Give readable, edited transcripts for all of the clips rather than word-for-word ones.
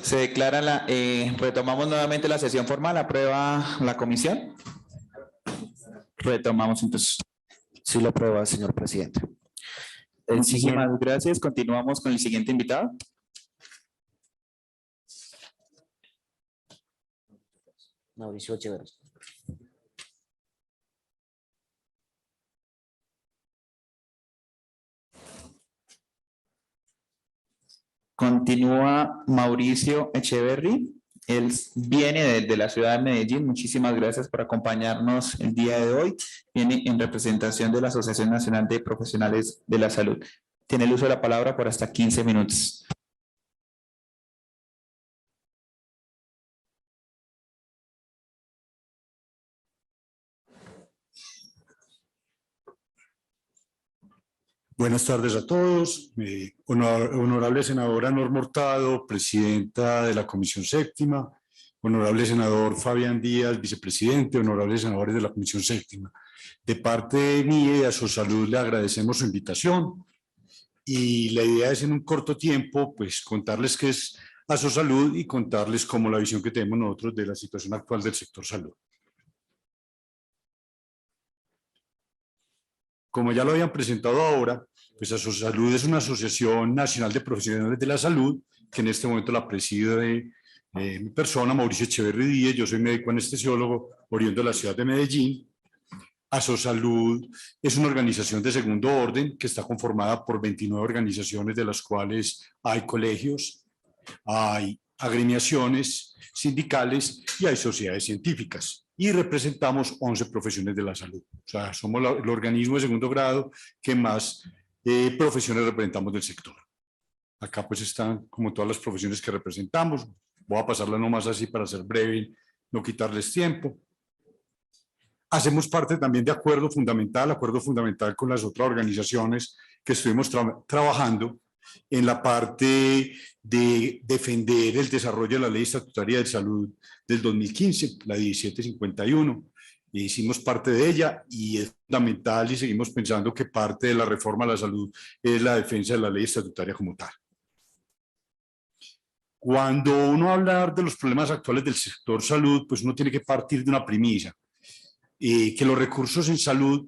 Se declara retomamos nuevamente la sesión formal. ¿Aprueba la comisión? Retomamos entonces. Sí lo aprueba, señor presidente. Muchísimas gracias. Continuamos con el siguiente invitado. Mauricio Echeverri. Continúa Mauricio Echeverri. Él viene de la ciudad de Medellín. Muchísimas gracias por acompañarnos el día de hoy. Viene en representación de la Asociación Nacional de Profesionales de la Salud. Tiene el uso de la palabra por hasta 15 minutos. Buenas tardes a todos. Honorable senadora Norma Hurtado, presidenta de la Comisión Séptima, honorable senador Fabián Díaz, vicepresidente, honorables senadores de la Comisión Séptima. De parte mía y de Asosalud le agradecemos su invitación y la idea es en un corto tiempo pues contarles qué es Asosalud y contarles cómo la visión que tenemos nosotros de la situación actual del sector salud. Como ya lo habían presentado ahora, pues Asosalud es una asociación nacional de profesionales de la salud, que en este momento la preside mi persona, Mauricio Echeverri Díez. Yo soy médico anestesiólogo, oriundo de la ciudad de Medellín. Asosalud es una organización de segundo orden que está conformada por 29 organizaciones, de las cuales hay colegios, hay agremiaciones sindicales y hay sociedades científicas. Y representamos 11 profesiones de la salud. O sea, somos el organismo de segundo grado que más profesiones representamos del sector. Acá pues están como todas las profesiones que representamos. Voy a pasarla nomás así para ser breve y no quitarles tiempo. Hacemos parte también de acuerdo fundamental con las otras organizaciones que estuvimos trabajando en la parte de defender el desarrollo de la Ley Estatutaria de Salud del 2015, la 1751. Hicimos parte de ella y es fundamental y seguimos pensando que parte de la reforma a la salud es la defensa de la Ley Estatutaria como tal. Cuando uno habla de los problemas actuales del sector salud, pues uno tiene que partir de una premisa, que los recursos en salud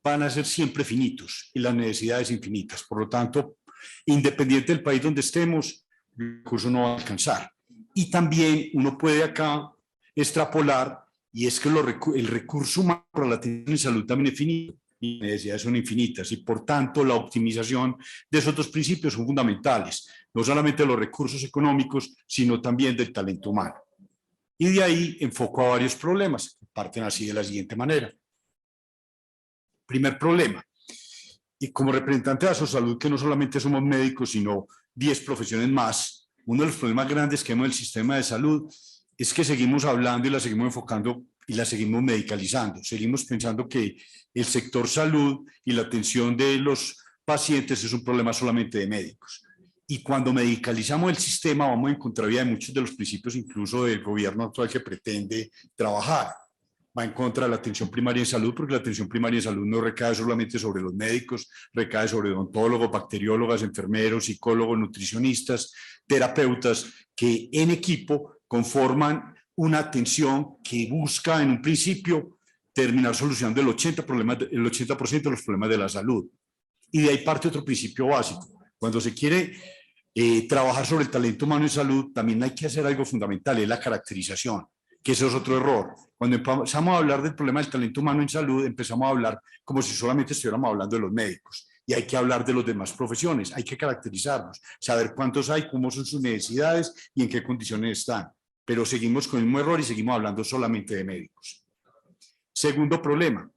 van a ser siempre finitos y las necesidades infinitas. Por lo tanto, independiente del país donde estemos, el recurso no va a alcanzar. Y también uno puede acá extrapolar, y es que el recurso humano para la atención en salud también es finito y las necesidades son infinitas, y por tanto la optimización de esos dos principios son fundamentales, no solamente de los recursos económicos, sino también del talento humano. Y de ahí enfoco a varios problemas, que parten así de la siguiente manera. Primer problema, y como representante de Asosalud, que no solamente somos médicos, sino 10 profesiones más, uno de los problemas grandes que vemos del sistema de salud es que seguimos hablando y la seguimos enfocando y la seguimos medicalizando. Seguimos pensando que el sector salud y la atención de los pacientes es un problema solamente de médicos. Y cuando medicalizamos el sistema vamos en contravía de muchos de los principios incluso del gobierno actual que pretende trabajar. Va en contra de la atención primaria en salud, porque la atención primaria en salud no recae solamente sobre los médicos, recae sobre odontólogos, bacteriólogas, enfermeros, psicólogos, nutricionistas, terapeutas, que en equipo conforman una atención que busca en un principio terminar solucionando el 80% de los problemas de la salud. Y de ahí parte otro principio básico. Cuando se quiere trabajar sobre el talento humano en salud, también hay que hacer algo fundamental, es la caracterización, que eso es otro error. Cuando empezamos a hablar del problema del talento humano en salud, empezamos a hablar como si solamente estuviéramos hablando de los médicos. Y hay que hablar de las demás profesiones, hay que caracterizarlos, saber cuántos hay, cómo son sus necesidades y en qué condiciones están. Pero seguimos con el mismo error y seguimos hablando solamente de médicos. Segundo problema,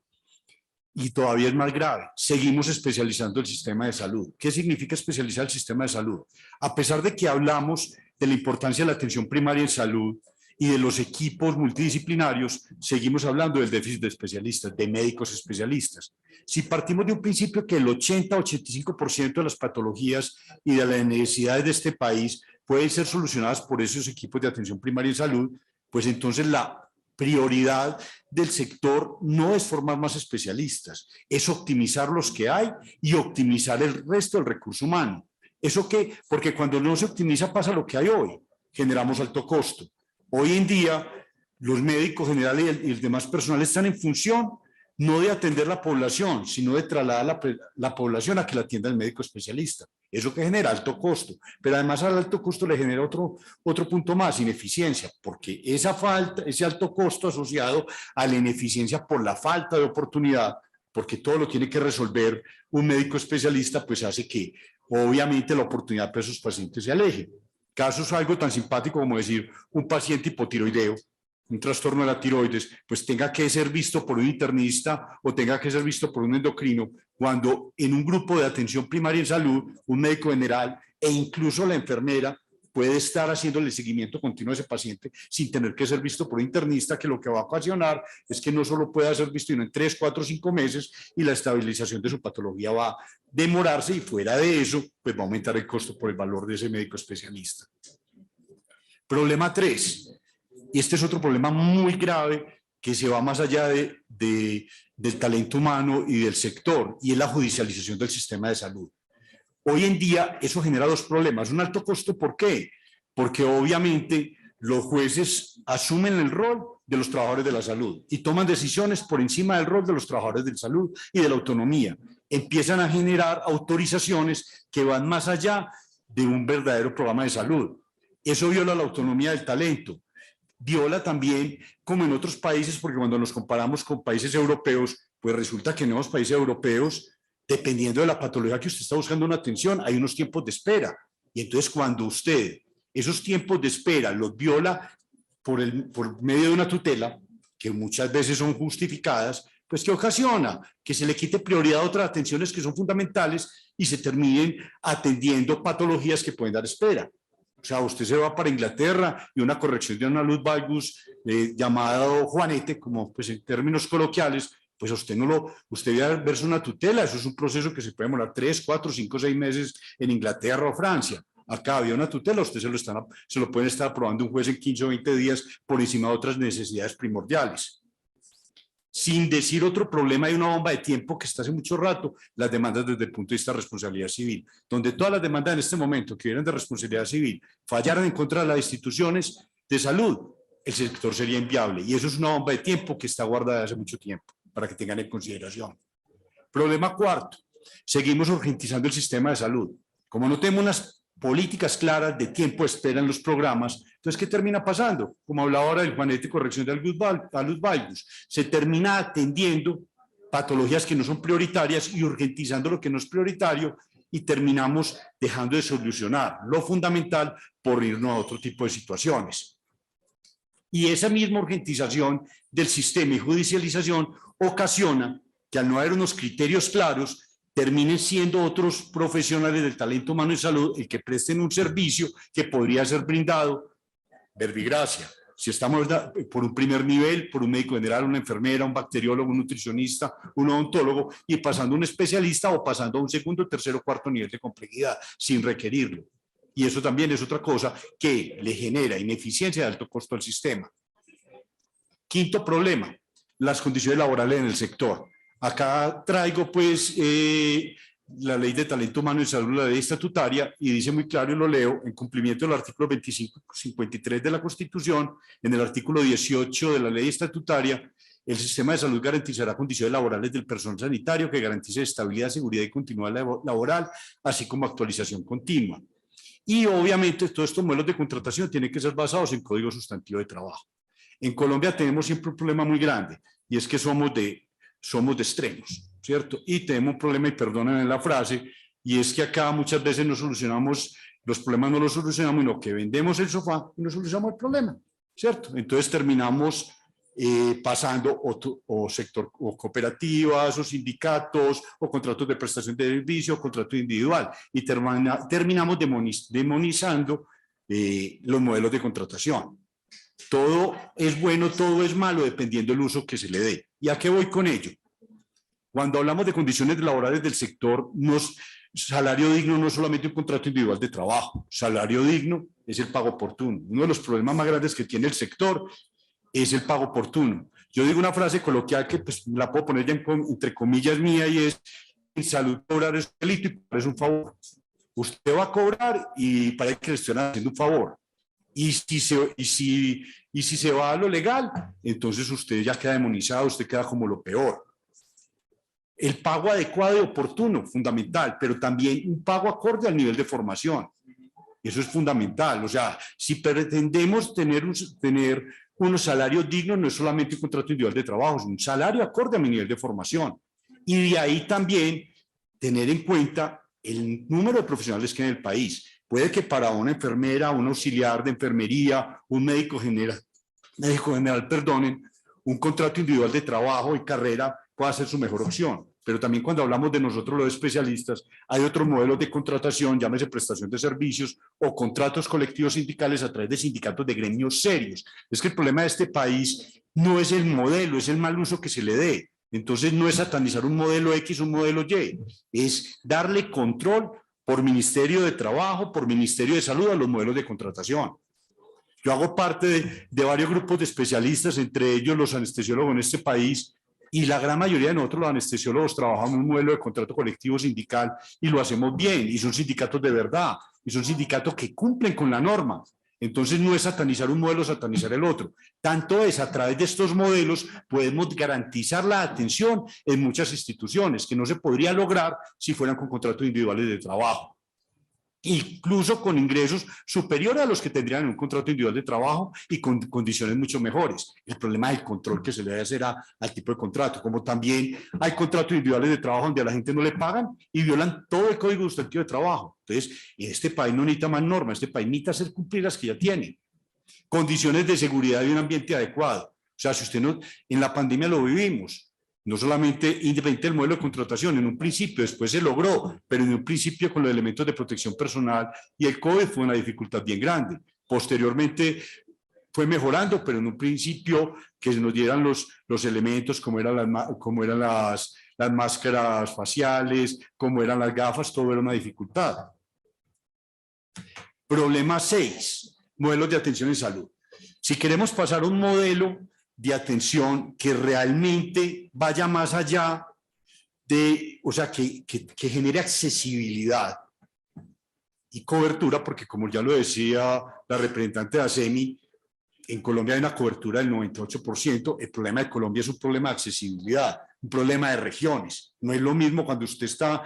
y todavía es más grave, seguimos especializando el sistema de salud. ¿Qué significa especializar el sistema de salud? A pesar de que hablamos de la importancia de la atención primaria en salud y de los equipos multidisciplinarios, seguimos hablando del déficit de especialistas, de médicos especialistas. Si partimos de un principio que el 80-85% de las patologías y de las necesidades de este país pueden ser solucionadas por esos equipos de atención primaria en salud, pues entonces la prioridad del sector no es formar más especialistas, es optimizar los que hay y optimizar el resto del recurso humano. ¿Eso qué? Porque cuando no se optimiza pasa lo que hay hoy, generamos alto costo. Hoy en día, los médicos generales y el demás personal están en función no de atender la población, sino de trasladar la población a que la atienda el médico especialista. Eso que genera alto costo, pero además al alto costo le genera otro punto más, ineficiencia, porque ese alto costo asociado a la ineficiencia por la falta de oportunidad, porque todo lo tiene que resolver un médico especialista, pues hace que obviamente la oportunidad para esos pacientes se aleje. Casos algo tan simpático como decir un paciente hipotiroideo, un trastorno de la tiroides, pues tenga que ser visto por un internista o tenga que ser visto por un endocrino, cuando en un grupo de atención primaria en salud, un médico general e incluso la enfermera puede estar haciéndole seguimiento continuo a ese paciente sin tener que ser visto por un internista, que lo que va a ocasionar es que no solo pueda ser visto en 3, 4, 5 meses y la estabilización de su patología va a demorarse, y fuera de eso, pues va a aumentar el costo por el valor de ese médico especialista. Problema 3. Y este es otro problema muy grave que se va más allá del talento humano y del sector, y es la judicialización del sistema de salud. Hoy en día eso genera dos problemas. Un alto costo, ¿por qué? Porque obviamente los jueces asumen el rol de los trabajadores de la salud y toman decisiones por encima del rol de los trabajadores de la salud y de la autonomía. Empiezan a generar autorizaciones que van más allá de un verdadero programa de salud. Eso viola la autonomía del talento. Viola también, como en otros países, porque cuando nos comparamos con países europeos, pues resulta que en los países europeos, dependiendo de la patología que usted está buscando una atención, hay unos tiempos de espera. Y entonces cuando usted esos tiempos de espera los viola por medio de una tutela, que muchas veces son justificadas, pues ¿qué ocasiona? Que se le quite prioridad a otras atenciones que son fundamentales y se terminen atendiendo patologías que pueden dar espera. O sea, usted se va para Inglaterra y una corrección de una luz valgus llamado Juanete, como pues en términos coloquiales, pues usted debe verse una tutela. Eso es un proceso que se puede demorar 3, 4, 5, 6 meses en Inglaterra o Francia. Acá había una tutela, usted se lo pueden estar aprobando un juez en 15 o 20 días por encima de otras necesidades primordiales. Sin decir otro problema, hay una bomba de tiempo que está hace mucho rato, las demandas desde el punto de vista de responsabilidad civil, donde todas las demandas en este momento que vienen de responsabilidad civil fallaran en contra de las instituciones de salud, el sector sería inviable, y eso es una bomba de tiempo que está guardada hace mucho tiempo, para que tengan en consideración. Problema 4, seguimos urgentizando el sistema de salud. Como no tenemos unas políticas claras de tiempo de espera en los programas, entonces, ¿qué termina pasando? Como hablaba ahora del Juanete, corrección de luz valgus, se termina atendiendo patologías que no son prioritarias y urgentizando lo que no es prioritario, y terminamos dejando de solucionar lo fundamental por irnos a otro tipo de situaciones. Y esa misma urgentización del sistema y judicialización ocasiona que, al no haber unos criterios claros, terminen siendo otros profesionales del talento humano y salud el que presten un servicio que podría ser brindado verbigracia. Si estamos por un primer nivel, por un médico general, una enfermera, un bacteriólogo, un nutricionista, un odontólogo, y pasando a un especialista o pasando a un segundo, tercero, cuarto nivel de complejidad, sin requerirlo. Y eso también es otra cosa que le genera ineficiencia de alto costo al sistema. Quinto problema, las condiciones laborales en el sector. Acá traigo pues la ley de talento humano y salud, la ley estatutaria, y dice muy claro, y lo leo, en cumplimiento del artículo 25 y 53 de la Constitución, en el artículo 18 de la ley estatutaria, el sistema de salud garantizará condiciones laborales del personal sanitario que garantice estabilidad, seguridad y continuidad laboral, así como actualización continua. Y obviamente todos estos modelos de contratación tienen que ser basados en código sustantivo de trabajo. En Colombia tenemos siempre un problema muy grande, y es que somos de extremos, ¿cierto? Y tenemos un problema, y perdónenme la frase, y es que acá muchas veces no solucionamos, los problemas no los solucionamos, sino que vendemos el sofá y no solucionamos el problema, ¿cierto? Entonces terminamos pasando o cooperativas, o sindicatos, o contratos de prestación de servicio, o contrato individual, y terminamos demonizando los modelos de contratación. Todo es bueno, todo es malo, dependiendo del uso que se le dé. ¿Y a qué voy con ello? Cuando hablamos de condiciones laborales del sector, salario digno no es solamente un contrato individual de trabajo. Salario digno es el pago oportuno. Uno de los problemas más grandes que tiene el sector es el pago oportuno. Yo digo una frase coloquial que pues, la puedo poner ya entre comillas mía, y es: en salud cobrar es un delito y cobrar es un favor. Usted va a cobrar y parece que le están haciendo un favor. Y si se va a lo legal, entonces usted ya queda demonizado, usted queda como lo peor. El pago adecuado y oportuno, fundamental, pero también un pago acorde al nivel de formación. Eso es fundamental. O sea, si pretendemos tener unos salarios dignos, no es solamente un contrato individual de trabajo, es un salario acorde a mi nivel de formación. Y de ahí también tener en cuenta el número de profesionales que hay en el país. Puede que para una enfermera, un auxiliar de enfermería, un médico general, perdonen, un contrato individual de trabajo y carrera pueda ser su mejor opción. Pero también cuando hablamos de nosotros los especialistas, hay otros modelos de contratación, llámese prestación de servicios o contratos colectivos sindicales a través de sindicatos de gremios serios. Es que el problema de este país no es el modelo, es el mal uso que se le dé. Entonces no es satanizar un modelo X, un modelo Y, es darle control por Ministerio de Trabajo, por Ministerio de Salud a los modelos de contratación. Yo hago parte de varios grupos de especialistas, entre ellos los anestesiólogos en este país, y la gran mayoría de nosotros los anestesiólogos trabajamos en un modelo de contrato colectivo sindical y lo hacemos bien, y son sindicatos de verdad, y son sindicatos que cumplen con la norma. Entonces no es satanizar un modelo, satanizar el otro. Tanto es a través de estos modelos podemos garantizar la atención en muchas instituciones que no se podría lograr si fueran con contratos individuales de trabajo. Incluso con ingresos superiores a los que tendrían en un contrato individual de trabajo y con condiciones mucho mejores. El problema es el control que se le debe hacer al tipo de contrato, como también hay contratos individuales de trabajo donde a la gente no le pagan y violan todo el código sustantivo de trabajo. Entonces, este país no necesita más normas, este país necesita hacer cumplir las que ya tiene. Condiciones de seguridad y un ambiente adecuado. O sea, si usted no, en la pandemia lo vivimos, no solamente independiente del modelo de contratación, en un principio, después se logró, pero en un principio con los elementos de protección personal y el COVID fue una dificultad bien grande. Posteriormente fue mejorando, pero en un principio que nos dieran los elementos como eran las máscaras faciales, como eran las gafas, todo era una dificultad. Problema 6, modelos de atención en salud. Si queremos pasar a un modelo de atención que realmente vaya más allá de, o sea, que genere accesibilidad y cobertura, porque como ya lo decía la representante de ASEMI, en Colombia hay una cobertura del 98%, el problema de Colombia es un problema de accesibilidad, un problema de regiones. No es lo mismo cuando usted está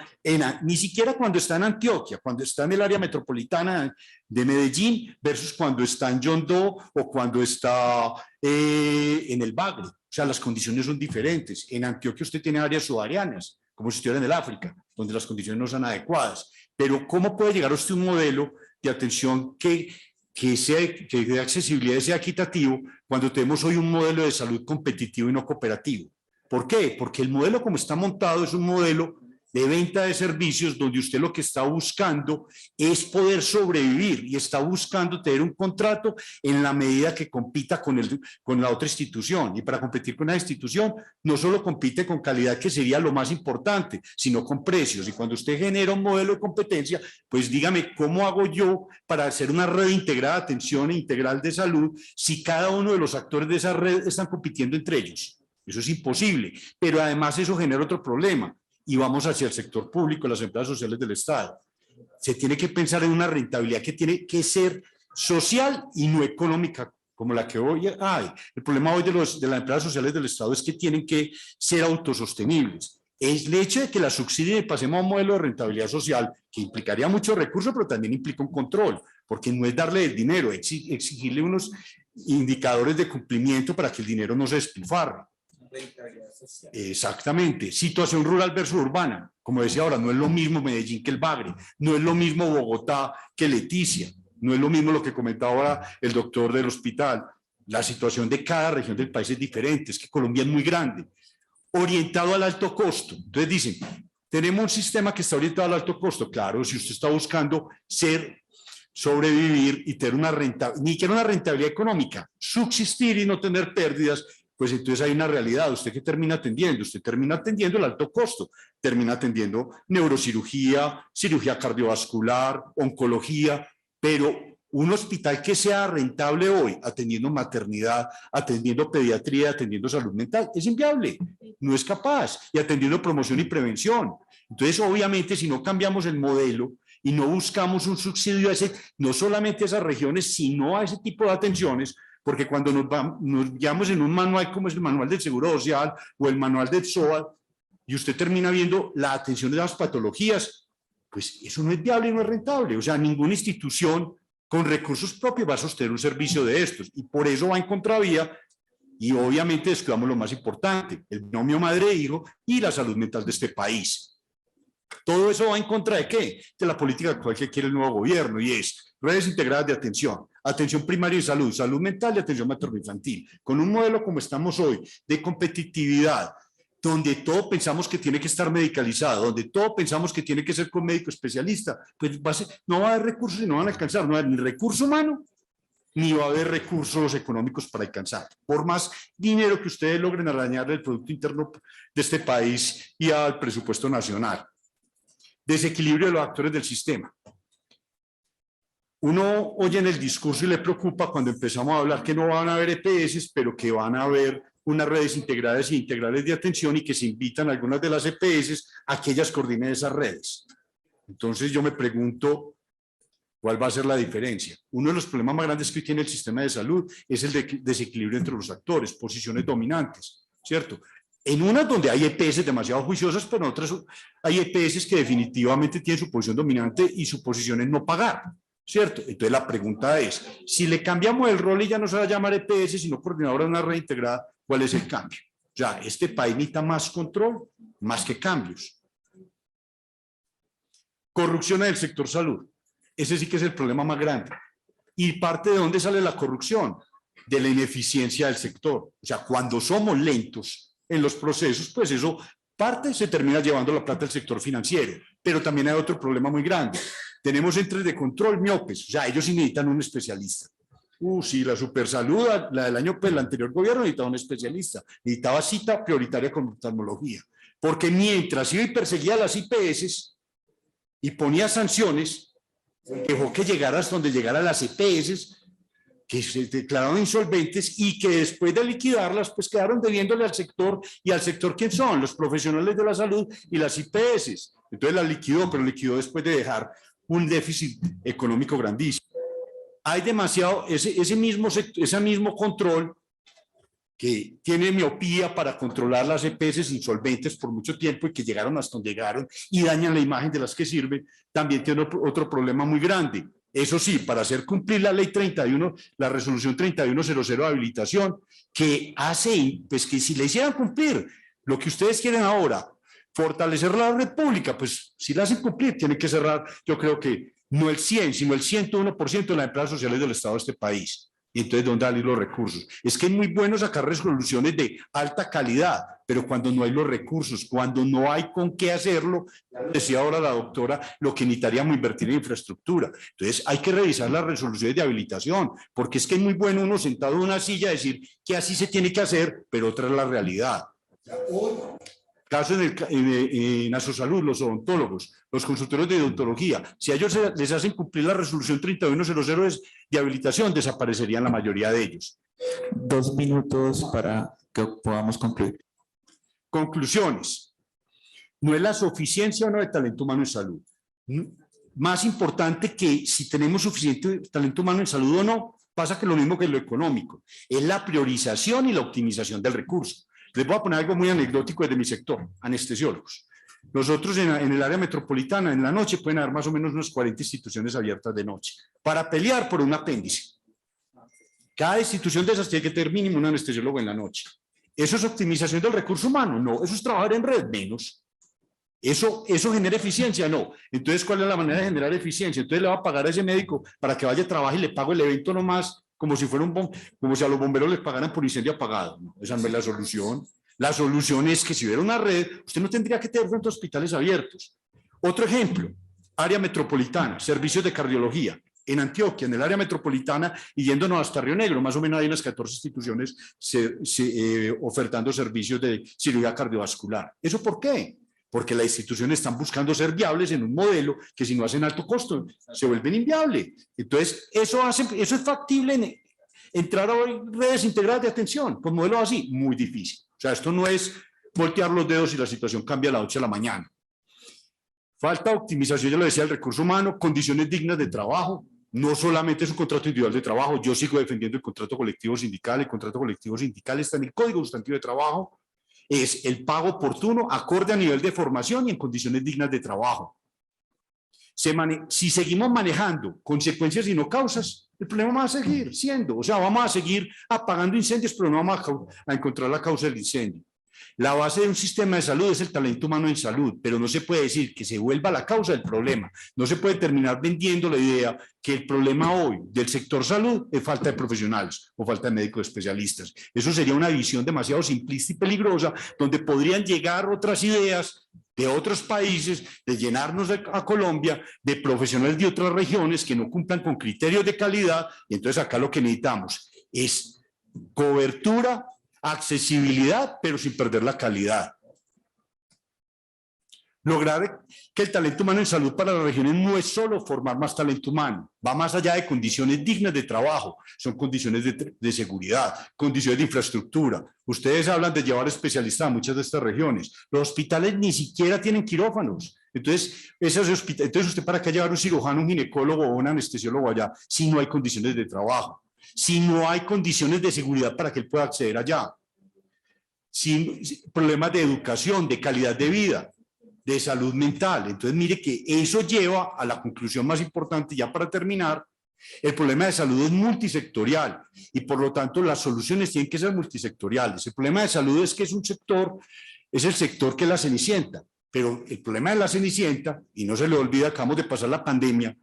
ni siquiera cuando está en Antioquia, cuando está en el área metropolitana de Medellín versus cuando está en Yondó o cuando está en el Bagre. O sea, las condiciones son diferentes. En Antioquia usted tiene áreas subsaharianas, como si estuviera en el África, donde las condiciones no son adecuadas. Pero ¿cómo puede llegar usted a un modelo de atención que de accesibilidad y sea equitativo cuando tenemos hoy un modelo de salud competitivo y no cooperativo? ¿Por qué? Porque el modelo como está montado es un modelo de venta de servicios donde usted lo que está buscando es poder sobrevivir y está buscando tener un contrato en la medida que compita con la otra institución. Y para competir con la institución no solo compite con calidad, que sería lo más importante, sino con precios. Y cuando usted genera un modelo de competencia, pues dígame, ¿cómo hago yo para hacer una red integrada de atención integral de salud si cada uno de los actores de esa red están compitiendo entre ellos? Eso es imposible, pero además eso genera otro problema. Y vamos hacia el sector público, las empresas sociales del Estado. Se tiene que pensar en una rentabilidad que tiene que ser social y no económica, como la que hoy hay. El problema hoy de las empresas sociales del Estado es que tienen que ser autosostenibles. Es el hecho de que la subsidien y pasemos a un modelo de rentabilidad social que implicaría muchos recursos, pero también implica un control, porque no es darle el dinero, es exigirle unos indicadores de cumplimiento para que el dinero no se despilfarre. Exactamente. Situación rural versus urbana. Como decía ahora, no es lo mismo Medellín que el Bagre, no es lo mismo Bogotá que Leticia, no es lo mismo lo que comentaba ahora el doctor del hospital. La situación de cada región del país es diferente, es que Colombia es muy grande, orientado al alto costo. Entonces dicen, tenemos un sistema que está orientado al alto costo. Claro, si usted está buscando sobrevivir y tener ni siquiera una rentabilidad económica, subsistir y no tener pérdidas, pues entonces hay una realidad. ¿Usted qué termina atendiendo? Usted termina atendiendo el alto costo, termina atendiendo neurocirugía, cirugía cardiovascular, oncología, pero un hospital que sea rentable hoy, atendiendo maternidad, atendiendo pediatría, atendiendo salud mental, es inviable, no es capaz, y atendiendo promoción y prevención. Entonces, obviamente, si no cambiamos el modelo y no buscamos un subsidio a no solamente a esas regiones, sino a ese tipo de atenciones, porque cuando nos guiamos en un manual como es el manual del Seguro Social o el manual del SOA, y usted termina viendo la atención de las patologías, pues eso no es viable y no es rentable. O sea, ninguna institución con recursos propios va a sostener un servicio de estos, y por eso va en contravía, y obviamente descuidamos lo más importante, el binomio madre-hijo y la salud mental de este país. Todo eso va en contra ¿de qué? De la política actual que quiere el nuevo gobierno, y es redes integradas de atención, atención primaria y salud, salud mental y atención materno-infantil, con un modelo como estamos hoy, de competitividad, donde todo pensamos que tiene que estar medicalizado, donde todo pensamos que tiene que ser con médico especialista, pues no va a haber recursos y no van a alcanzar, no va a haber ni recurso humano, ni va a haber recursos económicos para alcanzar. Por más dinero que ustedes logren arañar el Producto Interno de este país y al presupuesto nacional. Desequilibrio de los actores del sistema. Uno oye en el discurso y le preocupa cuando empezamos a hablar que no van a haber EPS, pero que van a haber unas redes integradas e integrales de atención y que se invitan a algunas de las EPS a que ellas coordinen esas redes. Entonces yo me pregunto, ¿cuál va a ser la diferencia? Uno de los problemas más grandes que tiene el sistema de salud es el desequilibrio entre los actores, posiciones dominantes, ¿cierto? En unas donde hay EPS demasiado juiciosas, pero en otras hay EPS que definitivamente tienen su posición dominante y su posición es no pagar, ¿cierto? Entonces la pregunta es, si le cambiamos el rol y ya no se va a llamar EPS, sino coordinadora de una red integrada, ¿cuál es el cambio? O sea, este país necesita más control, más que cambios. Corrupción en el sector salud. Ese sí que es el problema más grande. ¿Y parte de dónde sale la corrupción? De la ineficiencia del sector. O sea, cuando somos lentos en los procesos, pues eso parte se termina llevando la plata del sector financiero. Pero también hay otro problema muy grande. Tenemos entes de control miopes. O sea, ellos sí necesitan un especialista. Sí, la Supersalud, la del año, pues el anterior gobierno necesitaba un especialista. Necesitaba cita prioritaria con oftalmología. Porque mientras iba y perseguía a las IPS y ponía sanciones, dejó que llegara hasta donde llegaran las EPS, que se declararon insolventes y que después de liquidarlas, pues quedaron debiéndole al sector, y al sector, ¿quién son? Los profesionales de la salud y las IPS. Entonces la liquidó, pero liquidó después de dejar un déficit económico grandísimo. Hay demasiado, ese mismo control que tiene miopía para controlar las EPS insolventes por mucho tiempo y que llegaron hasta donde llegaron y dañan la imagen de las que sirven, también tiene otro problema muy grande. Eso sí, para hacer cumplir la ley 31, la resolución 3100 de habilitación, que hace, pues que si le hicieran cumplir lo que ustedes quieren ahora, fortalecer la red pública, pues si la hacen cumplir, tiene que cerrar, yo creo que no el 100, sino el 101% de las empresas sociales del Estado de este país. Y entonces, ¿dónde van a ir los recursos? Es que es muy bueno sacar resoluciones de alta calidad, pero cuando no hay los recursos, cuando no hay con qué hacerlo, decía ahora la doctora, lo que necesitaríamos invertir en infraestructura. Entonces, hay que revisar las resoluciones de habilitación, porque es que es muy bueno uno sentado en una silla decir que así se tiene que hacer, pero otra es la realidad. Caso en Asosalud, los odontólogos, los consultores de odontología, si a ellos les hacen cumplir la resolución 3100 de habilitación, desaparecerían la mayoría de ellos. 2 minutos para que podamos concluir. Conclusiones. No es la suficiencia o no de talento humano en salud. Más importante que si tenemos suficiente talento humano en salud o no, pasa que lo mismo que lo económico. Es la priorización y la optimización del recurso. Les voy a poner algo muy anecdótico desde mi sector, anestesiólogos. Nosotros en el área metropolitana, en la noche, pueden haber más o menos unas 40 instituciones abiertas de noche para pelear por un apéndice. Cada institución de esas tiene que tener mínimo un anestesiólogo en la noche. ¿Eso es optimización del recurso humano? No, eso es trabajar en red, menos. ¿Eso genera eficiencia? No. Entonces, ¿cuál es la manera de generar eficiencia? Entonces le va a pagar a ese médico para que vaya a trabajar y le pago el evento nomás, como si fuera como si a los bomberos les pagaran por incendio apagado. No, esa no es la solución. La solución es que si hubiera una red, usted no tendría que tener tantos hospitales abiertos. Otro ejemplo, área metropolitana, servicios de cardiología. En Antioquia, en el área metropolitana, y yéndonos hasta Río Negro, más o menos hay unas 14 instituciones ofertando servicios de cirugía cardiovascular. ¿Eso por qué? Porque las instituciones están buscando ser viables en un modelo que si no hacen alto costo, se vuelven inviables. Entonces, eso es factible en entrar a redes integradas de atención, con modelos así, muy difícil. O sea, esto no es voltear los dedos y la situación cambia a la noche a la mañana. Falta optimización, ya lo decía, el recurso humano, condiciones dignas de trabajo, no solamente es un contrato individual de trabajo, yo sigo defendiendo el contrato colectivo sindical está en el Código Sustantivo de Trabajo, es el pago oportuno, acorde a nivel de formación y en condiciones dignas de trabajo. Si seguimos manejando consecuencias y no causas, el problema va a seguir siendo, o sea, vamos a seguir apagando incendios, pero no vamos a encontrar la causa del incendio. La base de un sistema de salud es el talento humano en salud, pero no se puede decir que se vuelva la causa del problema. No se puede terminar vendiendo la idea que el problema hoy del sector salud es falta de profesionales o falta de médicos especialistas. Eso sería una visión demasiado simplista y peligrosa, donde podrían llegar otras ideas de otros países, de llenarnos a Colombia de profesionales de otras regiones que no cumplan con criterios de calidad, y entonces acá lo que necesitamos es cobertura, accesibilidad, pero sin perder la calidad. Lograr que el talento humano en salud para las regiones no es solo formar más talento humano, va más allá de condiciones dignas de trabajo, son condiciones de seguridad, condiciones de infraestructura. Ustedes hablan de llevar especialistas a muchas de estas regiones. Los hospitales ni siquiera tienen quirófanos. Entonces usted para qué llevar un cirujano, un ginecólogo o un anestesiólogo allá si no hay condiciones de trabajo, si no hay condiciones de seguridad para que él pueda acceder allá, sin problemas de educación, de calidad de vida, de salud mental. Entonces mire que eso lleva a la conclusión más importante, ya para terminar. El problema de salud es multisectorial y por lo tanto las soluciones tienen que ser multisectoriales. El problema de salud es que es el sector que es la Cenicienta, pero el problema de la Cenicienta, y no se le olvida, acabamos de pasar la pandemia,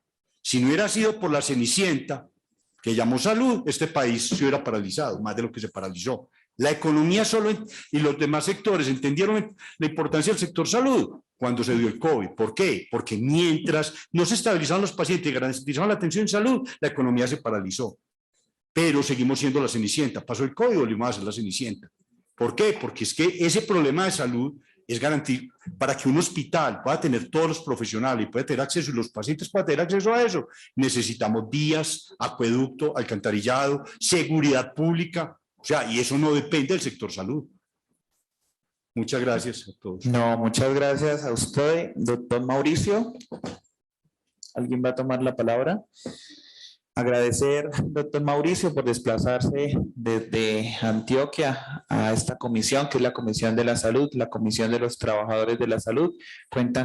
si no hubiera sido por la Cenicienta que llamó salud, este país se hubiera paralizado, más de lo que se paralizó. La economía y los demás sectores entendieron la importancia del sector salud cuando se dio el COVID. ¿Por qué? Porque mientras no se estabilizaban los pacientes y garantizaban la atención en salud, la economía se paralizó. Pero seguimos siendo la Cenicienta. Pasó el COVID, volvimos a ser la Cenicienta. ¿Por qué? Porque es que ese problema de salud es garantía para que un hospital pueda tener todos los profesionales y pueda tener acceso y los pacientes puedan tener acceso a eso. Necesitamos vías, acueducto, alcantarillado, seguridad pública. O sea, y eso no depende del sector salud. Muchas gracias a todos. No, muchas gracias a usted, doctor Mauricio. ¿Alguien va a tomar la palabra? Agradecer, doctor Mauricio, por desplazarse desde Antioquia a esta comisión, que es la Comisión de la Salud, la Comisión de los Trabajadores de la Salud. Cuentan con